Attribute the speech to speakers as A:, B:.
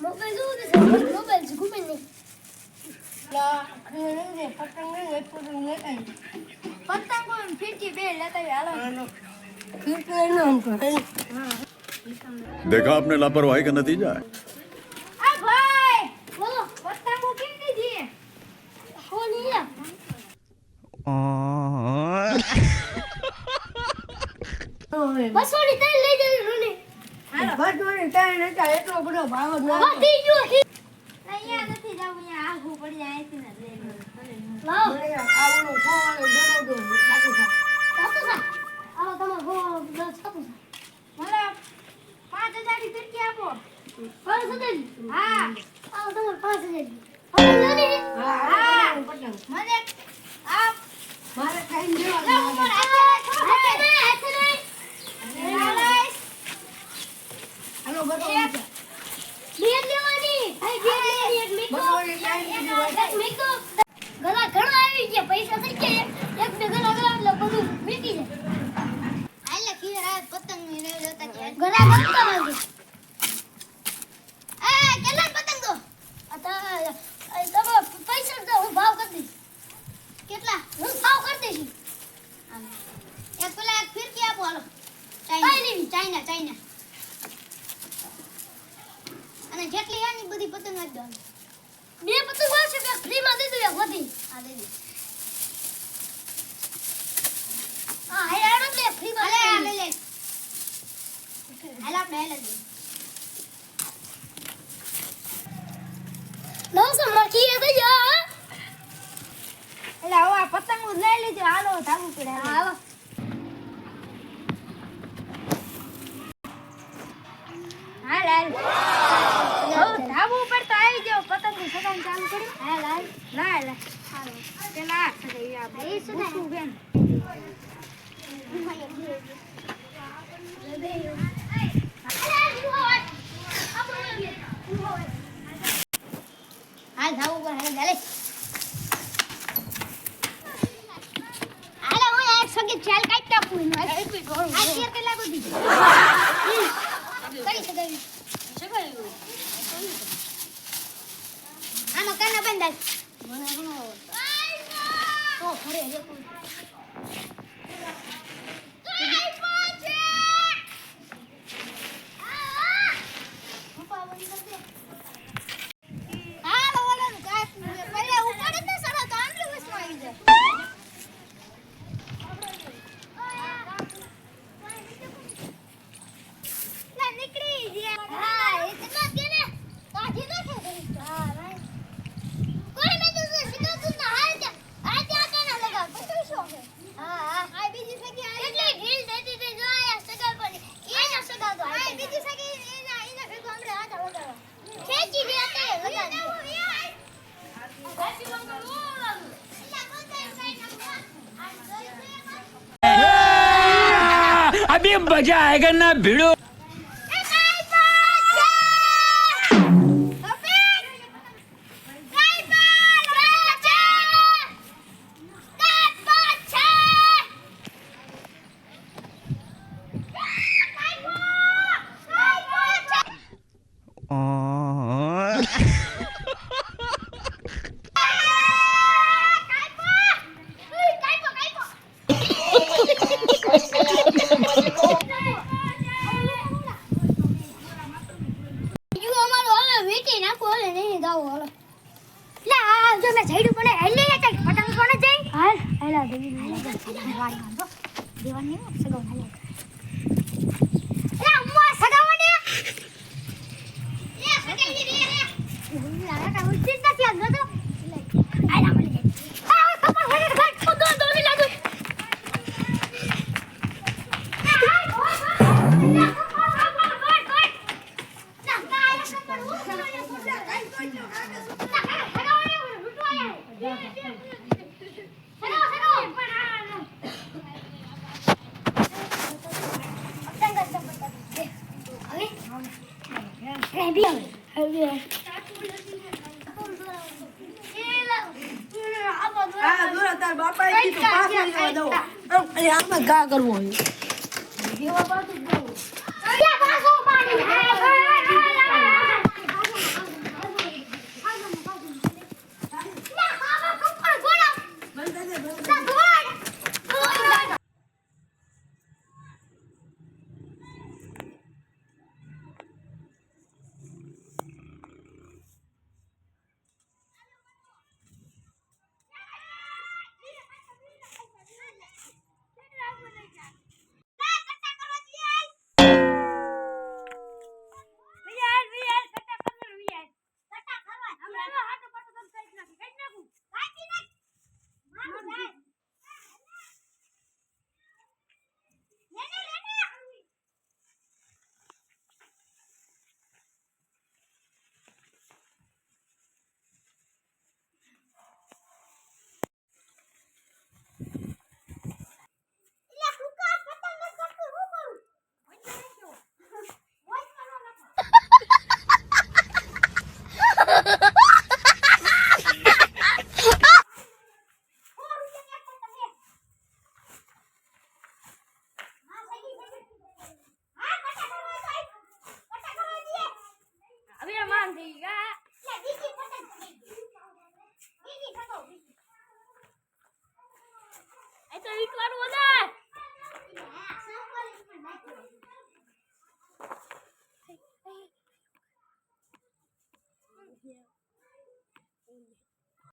A: Mobile જોઉં તો mobile છે ઘૂમે નહીં પતંગો ફીરકી બે લેતા હાલો
B: देखा आपने लापरवाही का नतीजा है
A: આ ભાઈ બોલો પતંગો કેટલી છે કોની બસો ની તેલ લઈ જજો રૂની
C: બસો ની તેલ નતા એટલો બધો ભાવ જ ના
A: વધી ગયો અહીંયા નથી જાવું અહીંયા આગુ પડી જાય છે ને લાવ
C: આવડો ફોન દોડો લાગુ થા
A: સાતો સા આવો તમાર હો સાતો મને 5000 ની ફીરકી આપો 5000 હા આવો તમાર 5000 આપો ને હા મને આપ
C: મારે ટાઈમ દેવા
A: લે ઉપર હાથે
C: હાલો બસો
A: બે લેવાની ભાઈ બે લેવાની એક મીકો એક મીકો ગલા ઘણા આવી ગયા પૈસા થઈ ગયા એક બે ગલા એટલે બધું મીકી જાય હાલે ખીર આ પતંગ ની લઈ લેતા કે ગલા ગમતા માંગે એ કેટલા પતંગ દો આ તમે પૈસા દો હું ભાવ કરી દઈશ કેટલા હું ભાવ કરી દઈશ એક પેલા એક ફિરકી આપો હાલો ચાઇના ચાઇના અને જેટલી આની બધી પતંગ જ દો બે પતંગ આવશે કે ફ્રી માં દઈ દો એક વધી આ દઈ દે આ હે આડો લે ફ્રી માં લે લે લે હાલા બે લે નો સમકી એ દે યા એટલે આવો આ પતંગ લઈ લેજો હાલો ધાબુ પડે હાલો હાલ ધાબુ ઉપર તો આવી જાવ પતંગ ની સગાઈ ચાલુ કરી હાલ હાલ હાલો પેલા સગાઈ આપણે એ સગાઈ બેન હાલ ધાબુ ઉપર હાલ ચાલે હાલ હું એક સગી ચાલ કાઈ કાપું આ શેર કે લાગો દી કરી સગાઈ આનો કાના બંધાય મને ઘણો તો ખરે હે કોઈ કાઈ પાછે પપ્પા બંધ કર દે હાલો ઓલો કાસ પહેલા ઉપાડે ને સડો તો આટલું વસમાં આવી જાય ના નીકળી ગયા હા એ કેટલા કે ને કાઢી નાખે હા ભાઈ કોઈ મે તો સીધો તું ના હાલ જા આ જા કે ના લગા પછી શું છે હા આ બીજી સગી આ એટલે ઢીલ દેતી તે જો આ સગા પર એના સગા તો આ બીજી સગી એના ભેગો આપણે હાથ વગાડો ખેંચી દે તે લગા દે
D: अभी मजा आएगा ना भिड़ो
C: આમાં ગા કરવો
A: દેવા બાજુ એ તો ઈટ વાળું વધારે Yeah.